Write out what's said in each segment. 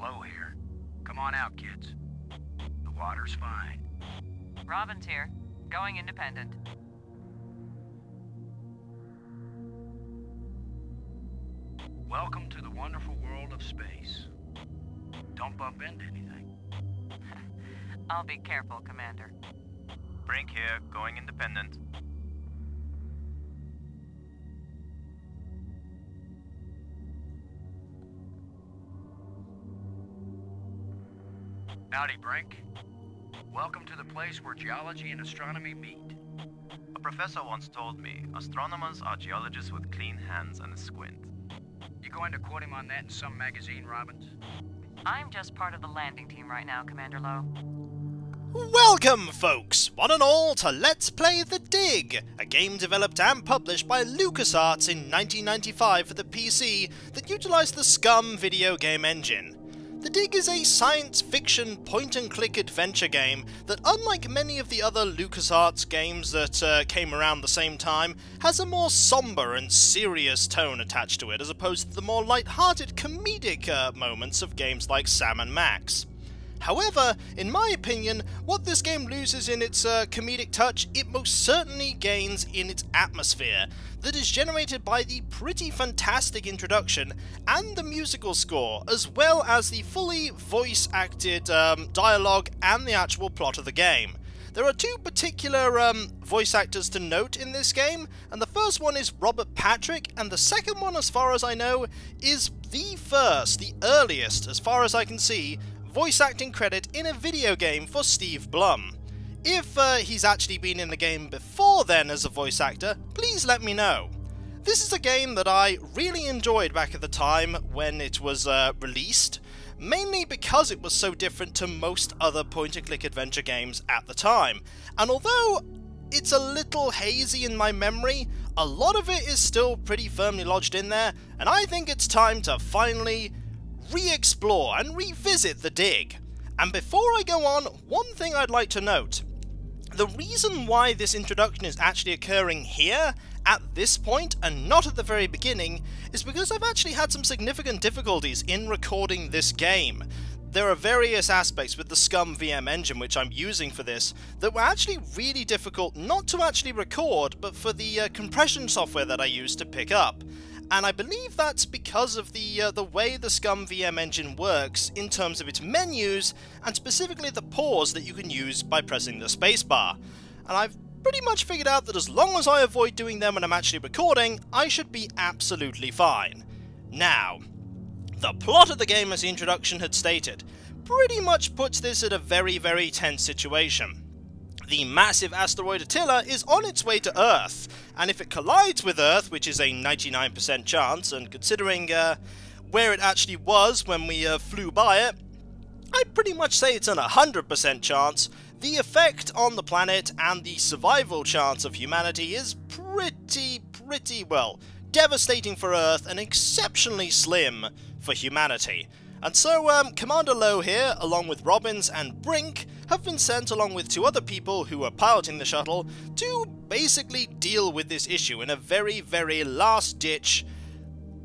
Low here. Come on out, kids. The water's fine. Robin's here. Going independent. Welcome to the wonderful world of space. Don't bump into anything. I'll be careful, Commander. Brink here, going independent. Howdy, Brink. Welcome to the place where geology and astronomy meet. A professor once told me, astronomers are geologists with clean hands and a squint. You going to quote him on that in some magazine, Robbins? I'm just part of the landing team right now, Commander Lowe. Welcome, folks, one and all, to Let's Play The Dig, a game developed and published by LucasArts in 1995 for the PC that utilised the Scum video game engine. The Dig is a science fiction point-and-click adventure game that, unlike many of the other LucasArts games that came around the same time, has a more somber and serious tone attached to it, as opposed to the more light-hearted comedic moments of games like Sam and Max. However, in my opinion, what this game loses in its comedic touch, it most certainly gains in its atmosphere, that is generated by the pretty fantastic introduction and the musical score, as well as the fully voice-acted dialogue and the actual plot of the game. There are two particular voice actors to note in this game, and the first one is Robert Patrick, and the second one, as far as I know, is the earliest, as far as I can see, voice acting credit in a video game for Steve Blum. If he's actually been in the game before then as a voice actor, please let me know. This is a game that I really enjoyed back at the time when it was released, mainly because it was so different to most other point-and-click adventure games at the time. And although it's a little hazy in my memory, a lot of it is still pretty firmly lodged in there, and I think it's time to finally re-explore and revisit The Dig. And before I go on, one thing I'd like to note. The reason why this introduction is actually occurring here, at this point, and not at the very beginning, is because I've actually had some significant difficulties in recording this game. There are various aspects with the Scum VM engine which I'm using for this that were actually really difficult not to actually record, but for the compression software that I use to pick up. And I believe that's because of the way the Scum VM engine works in terms of its menus, and specifically the pause that you can use by pressing the spacebar. And I've pretty much figured out that as long as I avoid doing them when I'm actually recording, I should be absolutely fine. Now, the plot of the game, as the introduction had stated, pretty much puts this at a very, very tense situation. The massive asteroid Attila is on its way to Earth, and if it collides with Earth, which is a 99% chance, and considering where it actually was when we flew by it, I'd pretty much say it's an 100% chance. The effect on the planet and the survival chance of humanity is pretty well devastating for Earth and exceptionally slim for humanity. And so, Commander Lowe here, along with Robbins and Brink, have been sent along with two other people who are piloting the shuttle to basically deal with this issue in a very, very last-ditch,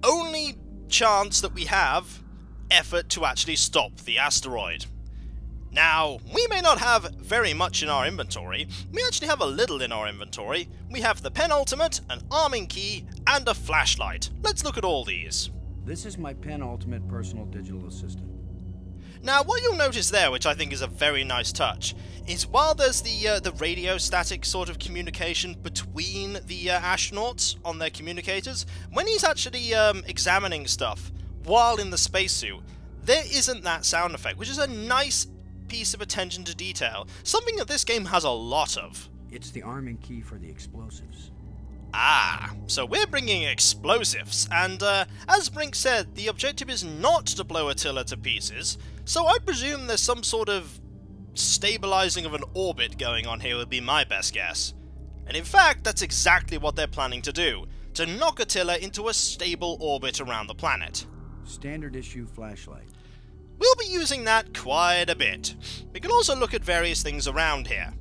only chance that we have, effort to actually stop the asteroid. Now, we may not have very much in our inventory. We actually have a little in our inventory. We have the penultimate, an arming key, and a flashlight. Let's look at all these. This is my penultimate personal digital assistant. Now, what you'll notice there, which I think is a very nice touch, is while there's the radio static sort of communication between the astronauts on their communicators, when he's actually examining stuff while in the spacesuit, there isn't that sound effect, which is a nice piece of attention to detail, something that this game has a lot of. It's the arming key for the explosives. Ah, so we're bringing explosives, and as Brink said, the objective is not to blow Attila to pieces, so I presume there's some sort of stabilizing of an orbit going on here would be my best guess. And in fact, that's exactly what they're planning to do, to knock Attila into a stable orbit around the planet. Standard issue flashlight. We'll be using that quite a bit. We can also look at various things around here.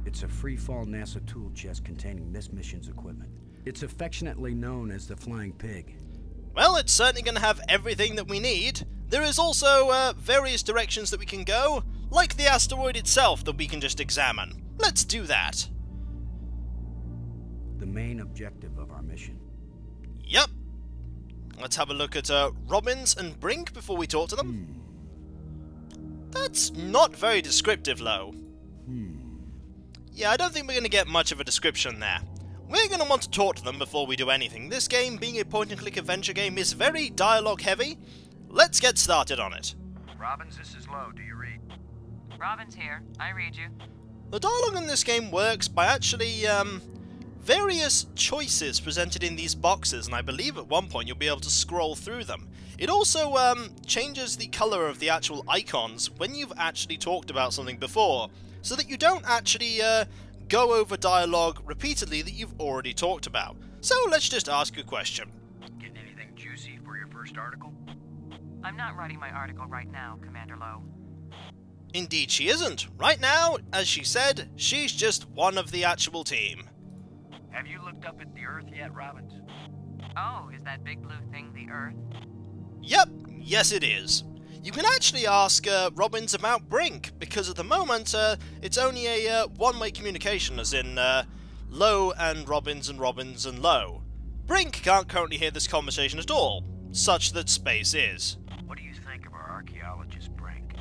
It's a free-fall NASA tool chest containing this mission's equipment. It's affectionately known as the Flying Pig. Well, it's certainly going to have everything that we need. There is also various directions that we can go, like the asteroid itself that we can just examine. Let's do that. The main objective of our mission. Yep. Let's have a look at Robbins and Brink before we talk to them. That's not very descriptive, Lo. Yeah, I don't think we're going to get much of a description there. We're going to want to talk to them before we do anything. This game, being a point-and-click adventure game, is very dialogue-heavy. Let's get started on it. Robbins, this is Lo. Do you read? Robin's here. I read you. The dialogue in this game works by actually, various choices presented in these boxes, and I believe at one point you'll be able to scroll through them. It also, changes the colour of the actual icons when you've actually talked about something before, so that you don't actually, go over dialogue repeatedly that you've already talked about. So let's just ask a question. Getting anything juicy for your first article? I'm not writing my article right now, Commander Lowe. Indeed she isn't. Right now, as she said, she's just one of the actual team. Have you looked up at the Earth yet, Robbins? Oh, is that big blue thing the Earth? Yep, yes it is. You can actually ask Robbins about Brink, because at the moment it's only a one-way communication, as in Lowe and Robbins and Lowe. Brink can't currently hear this conversation at all, such that space is. What do you think of our archaeologist, Brink?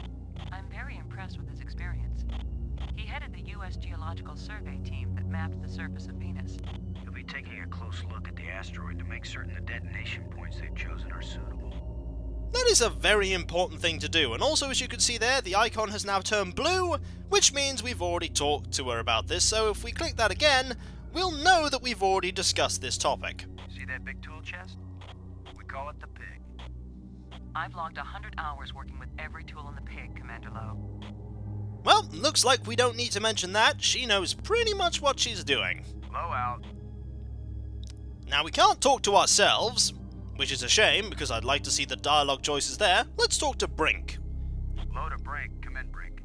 I'm very impressed with his experience. He headed the U.S. Geological Survey team that mapped the surface of Venus. You'll be taking a close look at the asteroid to make certain the detonation points they've chosen are suitable. That is a very important thing to do, and also as you can see there, the icon has now turned blue, which means we've already talked to her about this, so if we click that again, we'll know that we've already discussed this topic. See that big tool chest? We call it the pig. I've logged 100 hours working with every tool in the pig, Commander Lowe. Well, looks like we don't need to mention that. She knows pretty much what she's doing. Low out. Now, we can't talk to ourselves, which is a shame, because I'd like to see the dialogue choices there. Let's talk to Brink. Low to Brink. Come in, Brink.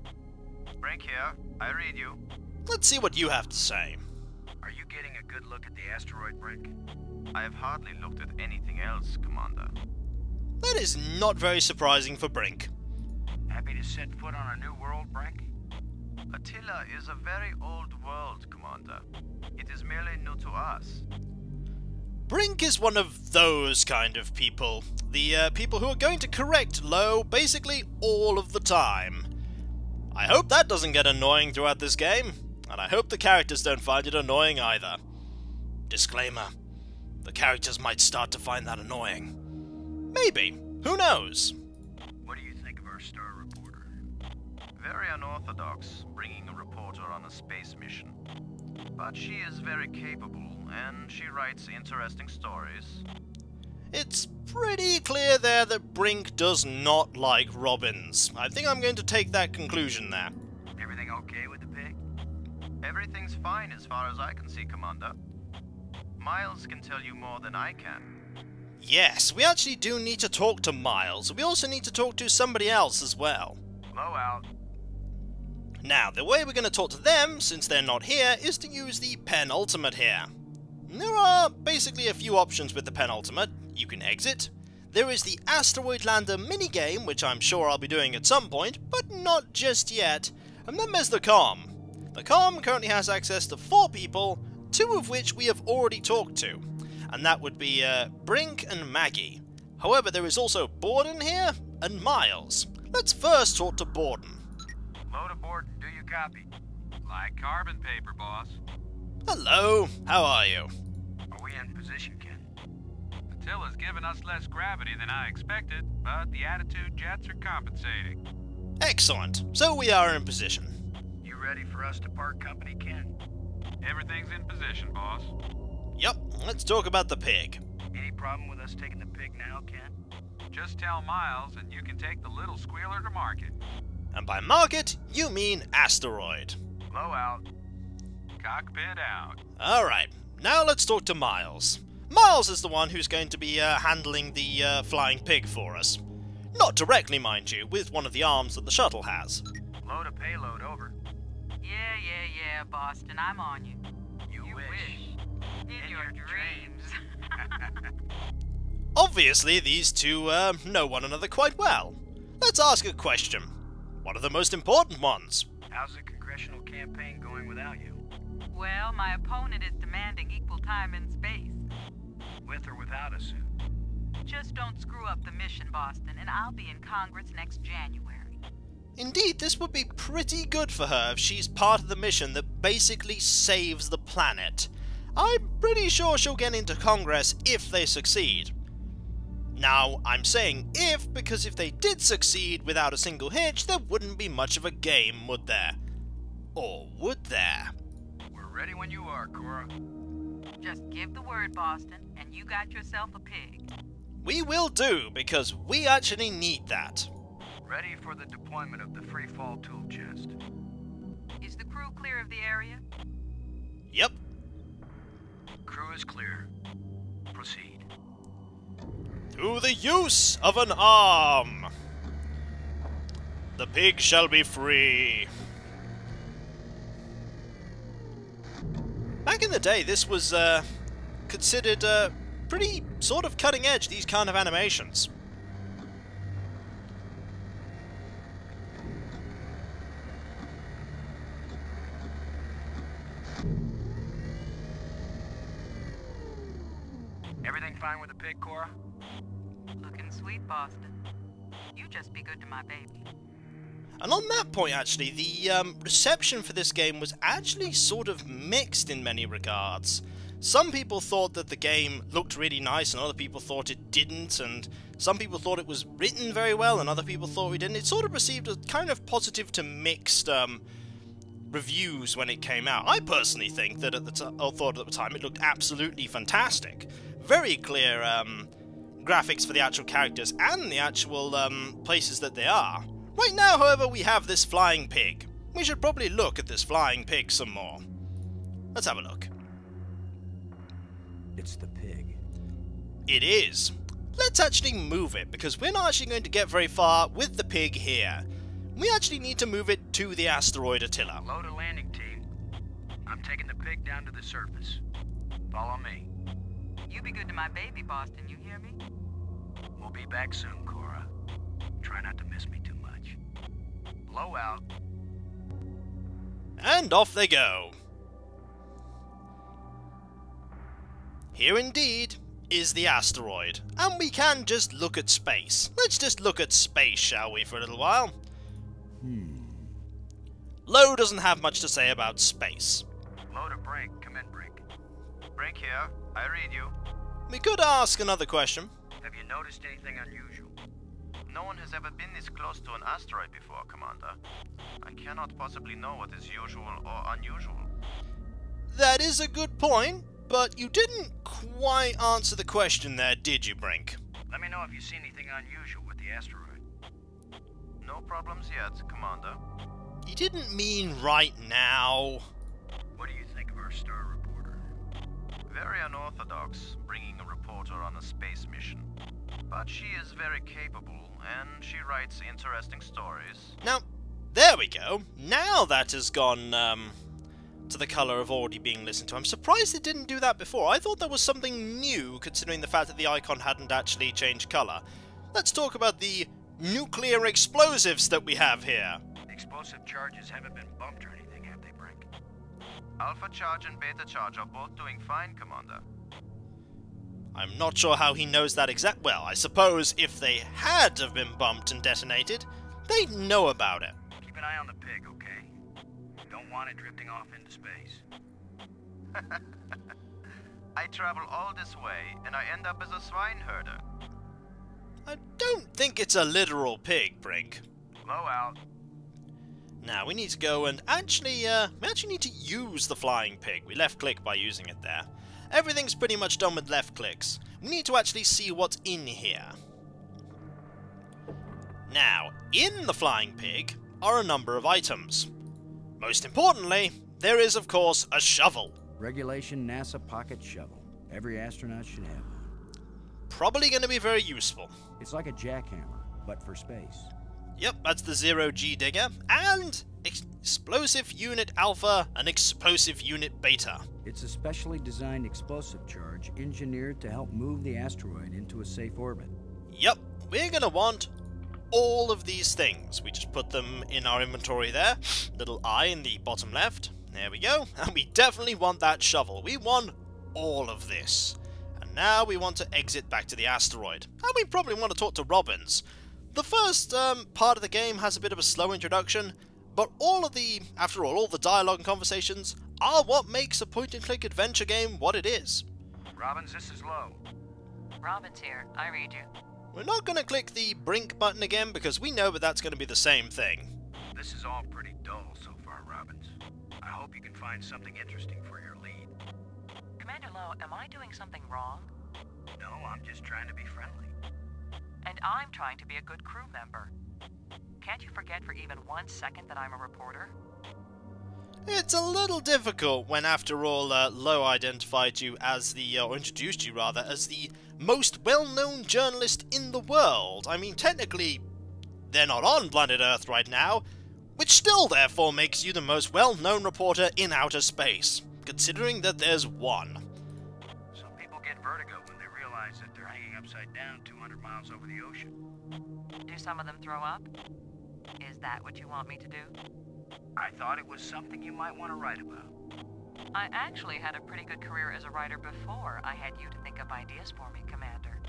Brink here. I read you. Let's see what you have to say. Are you getting a good look at the asteroid, Brink? I have hardly looked at anything else, Commander. That is not very surprising for Brink. Happy to set foot on a new world, Brink? Attila is a very old world, Commander. It is merely new to us. Brink is one of those kind of people. The people who are going to correct Lowe basically all of the time. I hope that doesn't get annoying throughout this game, and I hope the characters don't find it annoying either. Disclaimer, the characters might start to find that annoying. Maybe. Who knows? What do you think of our star reporter? Very unorthodox, bringing a reporter on a space mission. But she is very capable, and she writes interesting stories. It's pretty clear there that Brink does not like Robbins. I think I'm going to take that conclusion there. Everything okay with the pig? Everything's fine as far as I can see, Commander. Miles can tell you more than I can. Yes, we actually do need to talk to Miles. We also need to talk to somebody else as well. Low out. Now, the way we're going to talk to them, since they're not here, is to use the penultimate here. There are basically a few options with the penultimate. You can exit. There is the Asteroid Lander minigame, which I'm sure I'll be doing at some point, but not just yet. And then there's the comm. The comm currently has access to 4 people, 2 of which we have already talked to. And that would be Brink and Maggie. However, there is also Borden here, and Miles. Let's first talk to Borden. Low to Borden. Do you copy? Like carbon paper, boss. Hello, how are you? Are we in position, Ken? Attila's given us less gravity than I expected, but the attitude jets are compensating. Excellent, so we are in position. You ready for us to part company, Ken? Everything's in position, boss. Yep, let's talk about the pig. Any problem with us taking the pig now, Ken? Just tell Miles and you can take the little squealer to market. And by market, you mean asteroid. Low out. Cockpit out. Alright, now let's talk to Miles. Miles is the one who's going to be handling the flying pig for us. Not directly, mind you, with one of the arms that the shuttle has. Low to payload, over. Yeah, Boston, I'm on you. You wish. In your dreams. Obviously, these two know one another quite well. Let's ask a question. One of the most important ones. How's the congressional campaign going without you? Well, my opponent is demanding equal time in space. With or without a suit? Just don't screw up the mission, Boston, and I'll be in Congress next January. Indeed, this would be pretty good for her if she's part of the mission that basically saves the planet. I'm pretty sure she'll get into Congress if they succeed. Now, I'm saying if, because if they did succeed without a single hitch, there wouldn't be much of a game, would there? Or would there? We're ready when you are, Cora. Just give the word, Boston, and you got yourself a pig. We will do, because we actually need that. Ready for the deployment of the free fall tool chest. Is the crew clear of the area? Yep. Crew is clear. Proceed. To the use of an arm! The pig shall be free. Back in the day, this was considered pretty sort of cutting edge, these kind of animations. Everything fine with the pig, Cora? Looking sweet, Boston. You just be good to my baby. And on that point, actually, the reception for this game was actually sort of mixed in many regards. Some people thought that the game looked really nice, and other people thought it didn't, and some people thought it was written very well, and other people thought it didn't. It sort of received a kind of positive to mixed reviews when it came out. I personally think that at the time it looked absolutely fantastic. Very clear graphics for the actual characters and the actual places that they are. Right now, however, we have this flying pig. We should probably look at this flying pig some more. Let's have a look. It's the pig. It is. Let's actually move it, because we're not actually going to get very far with the pig here. We actually need to move it to the asteroid Attila. Load a landing team. I'm taking the pig down to the surface. Follow me. You be good to my baby, Boston, you hear me? We'll be back soon, Cora. Try not to miss me too much. Blow out. And off they go. Here indeed is the asteroid, and we can just look at space. Let's just look at space, shall we, for a little while? Lo doesn't have much to say about space. Load a Brink. Come in, Brink. Brink here. I read you. We could ask another question. Have you noticed anything unusual? No one has ever been this close to an asteroid before, Commander. I cannot possibly know what is usual or unusual. That is a good point, but you didn't quite answer the question there, did you, Brink? Let me know if you see anything unusual with the asteroid. No problems yet, Commander. You didn't mean right now. What do you think of our star reporter? Very unorthodox, bringing a reporter on a space mission. But she is very capable, and she writes interesting stories. Now, there we go. Now that has gone, to the colour of already being listened to. I'm surprised it didn't do that before. I thought there was something new, considering the fact that the icon hadn't actually changed colour. Let's talk about the nuclear explosives that we have here. Explosive charges haven't been bumped or anything, have they, Brink? Alpha Charge and Beta Charge are both doing fine, Commander. I'm not sure how he knows that well, I suppose if they had have been bumped and detonated, they'd know about it. Keep an eye on the pig, okay? Don't want it drifting off into space. I travel all this way, and I end up as a swine herder. I don't think it's a literal pig, Brink. Blow out. Now, we need to go and actually, we actually need to use the flying pig. We left-click by using it there. Everything's pretty much done with left clicks. We need to actually see what's in here. Now, in the flying pig are a number of items. Most importantly, there is, of course, a shovel. Regulation NASA pocket shovel. Every astronaut should have one. Probably going to be very useful. It's like a jackhammer, but for space. Yep, that's the 0G digger, and Explosive Unit Alpha and Explosive Unit Beta. It's a specially designed explosive charge engineered to help move the asteroid into a safe orbit. Yep, we're gonna want all of these things. We just put them in our inventory there. Little I in the bottom left. There we go. And we definitely want that shovel. We want all of this. And now we want to exit back to the asteroid. And we probably want to talk to Robbins. The first part of the game has a bit of a slow introduction, but after all the dialogue and conversations are what makes a point-and-click adventure game what it is. Robbins, this is Lowe. Robin's here. I read you. We're not going to click the brink button again because we know that that's going to be the same thing. This is all pretty dull so far, Robbins. I hope you can find something interesting for your lead. Commander Lowe, am I doing something wrong? No, I'm just trying to be friendly. And I'm trying to be a good crew member. Can't you forget for even 1 second that I'm a reporter? It's a little difficult when, after all, Lowe identified you as or introduced you rather, as the most well-known journalist in the world. I mean, technically, they're not on planet Earth right now, which still therefore makes you the most well-known reporter in outer space, considering that there's one. Some people get vertigo when they realize that they're hanging upside down 200 miles over the ocean. Do some of them throw up? Is that what you want me to do? I thought it was something you might want to write about. I actually had a pretty good career as a writer before I had you to think up ideas for me, Commander.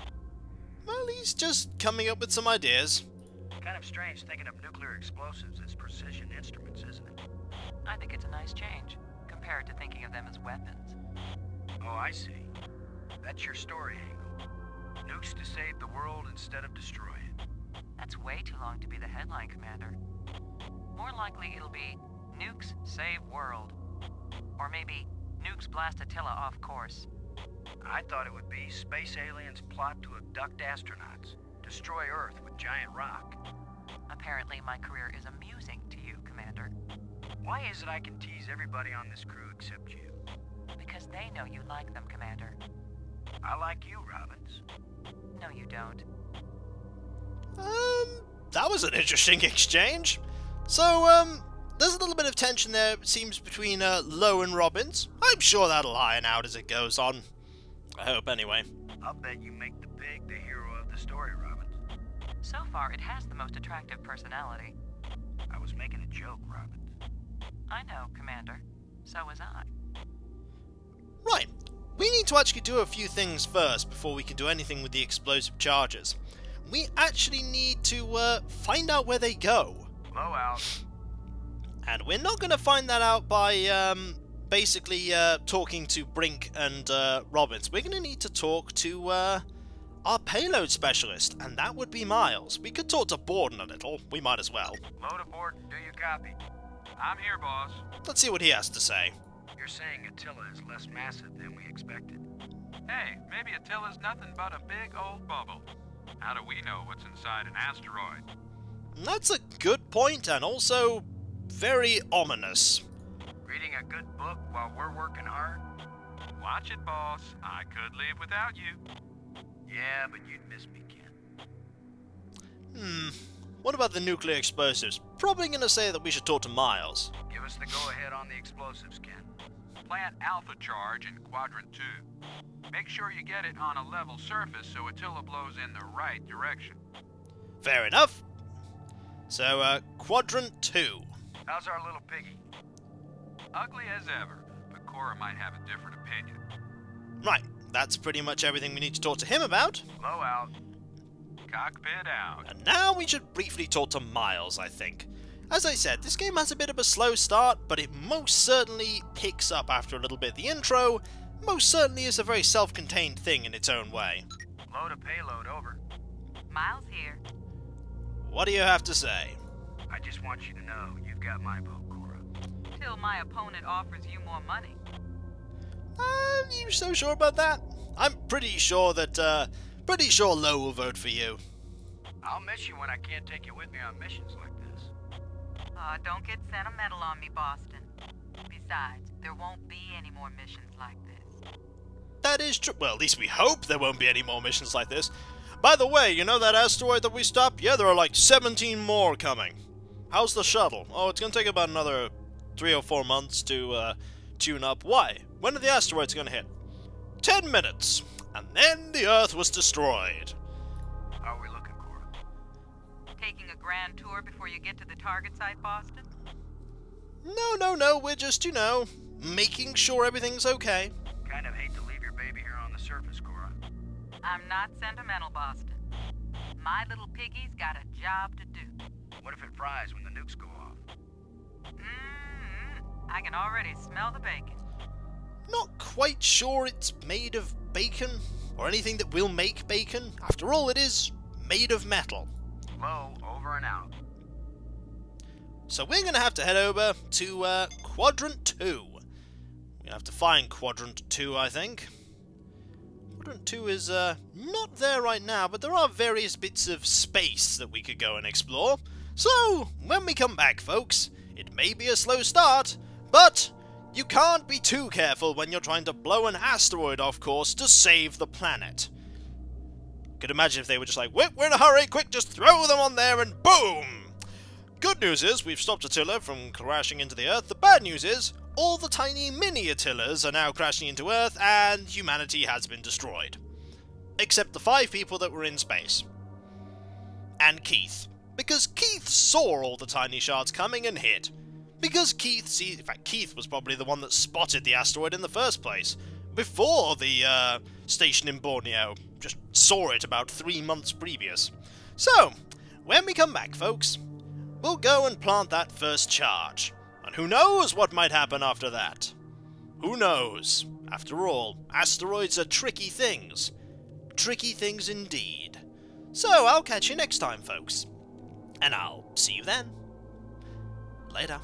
Well, he's just coming up with some ideas. Kind of strange thinking of nuclear explosives as precision instruments, isn't it? I think it's a nice change, compared to thinking of them as weapons. Oh, I see. That's your story angle. Nukes to save the world instead of destroy it. That's way too long to be the headline, Commander. More likely it'll be Nukes Save World. Or maybe Nukes Blast Attila off course. I thought it would be space aliens plot to abduct astronauts, destroy Earth with giant rock. Apparently my career is amusing to you, Commander. Why is it I can tease everybody on this crew except you? Because they know you like them, Commander. I like you, Robbins. No, you don't. That was an interesting exchange. So, there's a little bit of tension there, it seems, between Lowe and Robbins. I'm sure that'll iron out as it goes on. I hope, anyway. I'll bet you make the pig the hero of the story, Robbins. So far, it has the most attractive personality. I was making a joke, Robbins. I know, Commander. So was I. Right. We need to actually do a few things first before we can do anything with the explosive charges. We actually need to find out where they go. Low out. And we're not going to find that out by basically talking to Brink and Robbins. We're going to need to talk to our payload specialist, and that would be Miles. We could talk to Borden a little. We might as well. Load aboard, do you copy? I'm here, boss. Let's see what he has to say. You're saying Attila is less massive than we expected. Hey, maybe Attila's nothing but a big old bubble. How do we know what's inside an asteroid? That's a good point, and also very ominous. Reading a good book while we're working hard? Watch it, boss. I could live without you. Yeah, but you'd miss me, Ken. What about the nuclear explosives? Probably going to say that we should talk to Miles. Give us the go-ahead on the explosives, Ken. Plant Alpha charge in Quadrant 2. Make sure you get it on a level surface so Attila blows in the right direction. Fair enough. So, Quadrant 2. How's our little piggy? Ugly as ever, but Cora might have a different opinion. Right, that's pretty much everything we need to talk to him about. Low out. Cockpit out. And now we should briefly talk to Miles, I think. As I said, this game has a bit of a slow start, but it most certainly picks up after a little bit. The intro most certainly is a very self-contained thing in its own way. Load a payload, over. Miles here. What do you have to say? I just want you to know you've got my vote, Cora. Till my opponent offers you more money. Are you so sure about that? I'm pretty sure that, Lowe will vote for you. I'll miss you when I can't take you with me on missions like this. Don't get sentimental on me, Boston. Besides, there won't be any more missions like this. That is true. Well, at least we hope there won't be any more missions like this. By the way, you know that asteroid that we stopped? Yeah, there are like 17 more coming. how's the shuttle? Oh, it's gonna take about another 3 or 4 months to tune up. Why? When are the asteroids gonna hit? 10 minutes, and then the Earth was destroyed. How are we looking, Cora? Taking a grand tour before you get to the target site, Boston? No, we're just, making sure everything's okay. Kind of hate to leave your baby here on the surface, Cora. I'm not sentimental, Boston. My little piggy's got a job to do. What if it fries when the nukes go off? I can already smell the bacon. Not quite sure it's made of bacon, or anything that will make bacon. After all, it is made of metal. Low, over and out. So we're going to have to head over to Quadrant 2. We have to find Quadrant 2, I think. Quadrant 2 is not there right now, but there are various bits of space that we could go and explore. So, when we come back, folks, it may be a slow start, but you can't be too careful when you're trying to blow an asteroid off course to save the planet. Could imagine if they were just like, we're in a hurry, quick, just throw them on there and boom! Good news is, we've stopped Attila from crashing into the Earth. The bad news is, all the tiny mini Attilas are now crashing into Earth, and humanity has been destroyed. Except the 5 people that were in space. And Keith. Because Keith saw all the tiny shards coming and hit. Because in fact, Keith was probably the one that spotted the asteroid in the first place. Before the station in Borneo. Just saw it about 3 months previous. So, when we come back, folks, we'll go and plant that first charge. And who knows what might happen after that? Who knows? After all, asteroids are tricky things. Tricky things indeed. So I'll catch you next time, folks. And I'll see you then. Later.